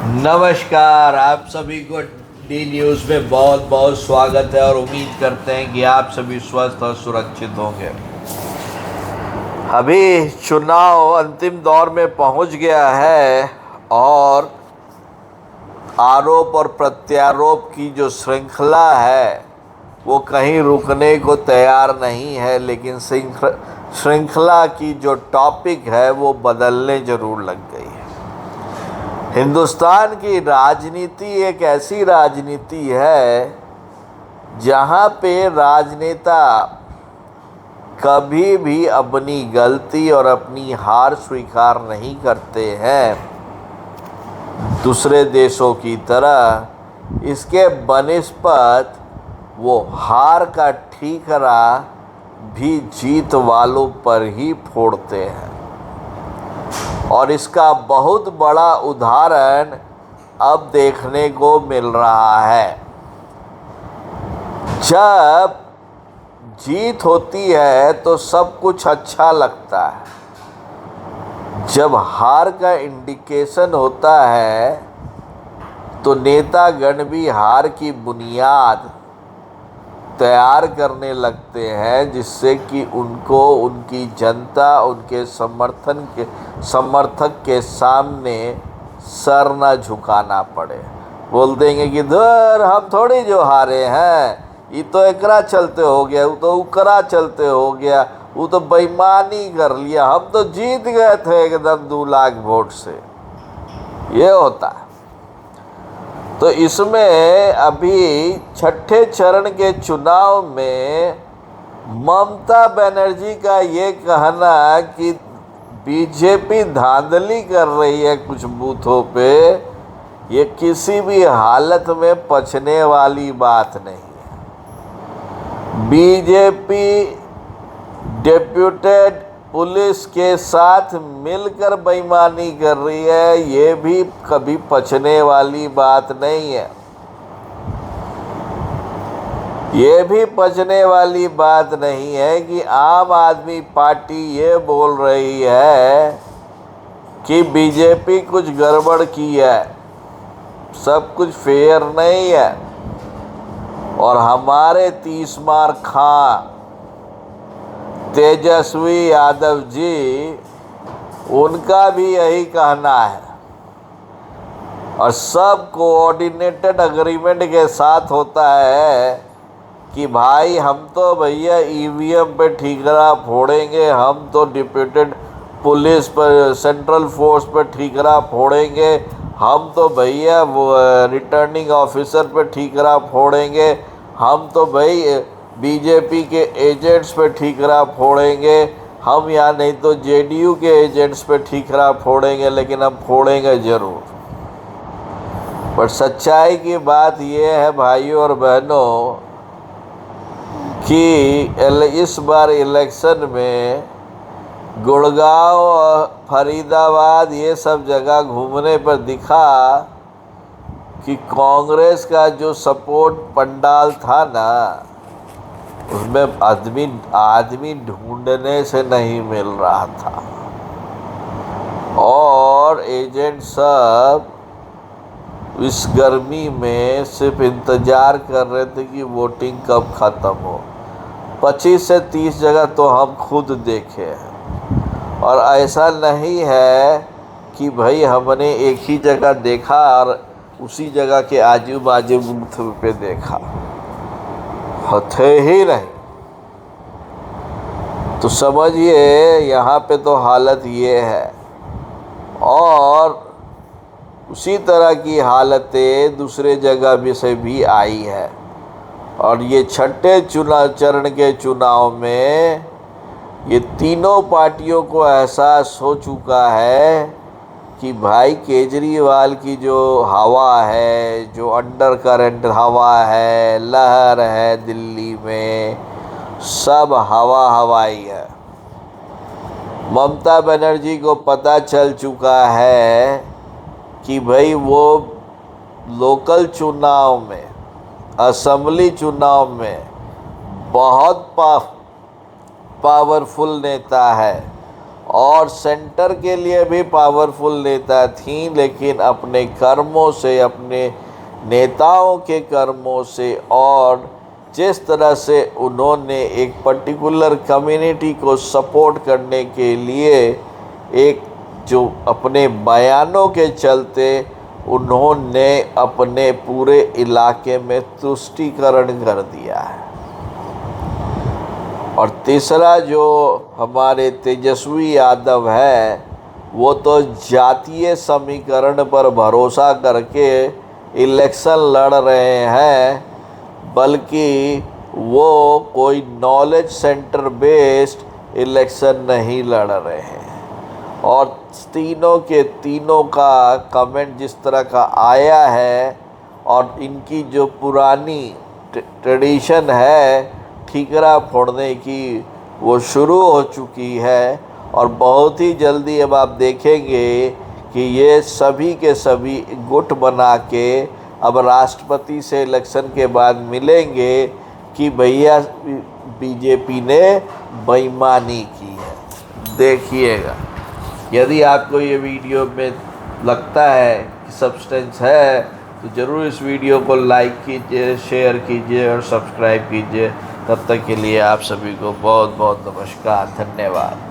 नमस्कार, आप सभी को डी न्यूज़ में बहुत बहुत स्वागत है और उम्मीद करते हैं कि आप सभी स्वस्थ और सुरक्षित होंगे। अभी चुनाव अंतिम दौर में पहुंच गया है और आरोप और प्रत्यारोप की जो श्रृंखला है वो कहीं रुकने को तैयार नहीं है, लेकिन श्रृंखला की जो टॉपिक है वो बदलने जरूर लग गई है। हिंदुस्तान की राजनीति एक ऐसी राजनीति है जहाँ पे राजनेता कभी भी अपनी गलती और अपनी हार स्वीकार नहीं करते हैं दूसरे देशों की तरह। इसके बनिस्पत वो हार का ठीकरा भी जीत वालों पर ही फोड़ते हैं और इसका बहुत बड़ा उदाहरण अब देखने को मिल रहा है। जब जीत होती है तो सब कुछ अच्छा लगता है, जब हार का इंडिकेशन होता है तो नेतागण भी हार की बुनियाद तैयार करने लगते हैं, जिससे कि उनको उनकी जनता उनके समर्थक के सामने सर न झुकाना पड़े। बोल देंगे कि धर हम थोड़ी जो हारे हैं, ये तो एकरा चलते हो गया, वो तो उकरा चलते हो गया, वो तो बेईमानी कर लिया, हम तो जीत गए थे एकदम 2 लाख वोट से। ये होता है। तो इसमें अभी छठे चरण के चुनाव में ममता बनर्जी का ये कहना कि बीजेपी धांधली कर रही है कुछ बूथों पे, ये किसी भी हालत में पचने वाली बात नहीं है। बीजेपी डेप्यूटेड पुलिस के साथ मिलकर बेईमानी कर रही है, ये भी कभी पचने वाली बात नहीं है। ये भी पचने वाली बात नहीं है कि आम आदमी पार्टी ये बोल रही है कि बीजेपी कुछ गड़बड़ की है, सब कुछ फेयर नहीं है। और हमारे तीसमार खां तेजस्वी यादव जी, उनका भी यही कहना है और सब कोऑर्डिनेटेड एग्रीमेंट के साथ होता है कि भाई हम तो भैया ईवीएम पे ठीकरा फोड़ेंगे, हम तो डिप्यूटेड पुलिस पर सेंट्रल फोर्स पर ठीकरा फोड़ेंगे, हम तो भैया वो रिटर्निंग ऑफिसर पे ठीकरा फोड़ेंगे, हम तो भाई बीजेपी के एजेंट्स पे ठीकरा फोड़ेंगे, हम या नहीं तो जेडीयू के एजेंट्स पे ठीकरा फोड़ेंगे, लेकिन हम फोड़ेंगे ज़रूर। पर सच्चाई की बात यह है भाइयों और बहनों कि इस बार इलेक्शन में गुड़गांव, फरीदाबाद ये सब जगह घूमने पर दिखा कि कांग्रेस का जो सपोर्ट पंडाल था ना, उसमें आदमी ढूंढने से नहीं मिल रहा था और एजेंट सब इस गर्मी में सिर्फ इंतज़ार कर रहे थे कि वोटिंग कब ख़त्म हो। 25 से 30 जगह तो हम खुद देखे हैं और ऐसा नहीं है कि भाई हमने एक ही जगह देखा और उसी जगह के आजू बाजू बूथ पे देखा, थे ही नहीं। तो समझिए यहाँ पे तो हालत ये है और उसी तरह की हालतें दूसरे जगह भी से भी आई है। और ये छठे चरण के चुनाव में ये तीनों पार्टियों को एहसास हो चुका है कि भाई केजरीवाल की जो हवा है, जो अंडर करंट हवा है, लहर है दिल्ली में, सब हवाई है। ममता बनर्जी को पता चल चुका है कि भाई वो लोकल चुनाव में, असेंबली चुनाव में बहुत पावरफुल नेता है और सेंटर के लिए भी पावरफुल नेता थीं, लेकिन अपने कर्मों से, अपने नेताओं के कर्मों से और जिस तरह से उन्होंने एक पर्टिकुलर कम्युनिटी को सपोर्ट करने के लिए एक जो अपने बयानों के चलते उन्होंने अपने पूरे इलाके में तुष्टीकरण कर दिया है। और तीसरा जो हमारे तेजस्वी यादव है, वो तो जातीय समीकरण पर भरोसा करके इलेक्शन लड़ रहे हैं, बल्कि वो कोई नॉलेज सेंटर बेस्ड इलेक्शन नहीं लड़ रहे हैं। और तीनों के तीनों का कमेंट जिस तरह का आया है और इनकी जो पुरानी ट्रेडिशन है ठीकरा फोड़ने की, वो शुरू हो चुकी है। और बहुत ही जल्दी अब आप देखेंगे कि ये सभी के सभी गुट बना के अब राष्ट्रपति से इलेक्शन के बाद मिलेंगे कि भैया बीजेपी ने बेईमानी की है। देखिएगा, यदि आपको ये वीडियो में लगता है कि सब्सटेंस है तो ज़रूर इस वीडियो को लाइक कीजिए, शेयर कीजिए और सब्सक्राइब कीजिए। तब तक के लिए आप सभी को बहुत बहुत नमस्कार, धन्यवाद।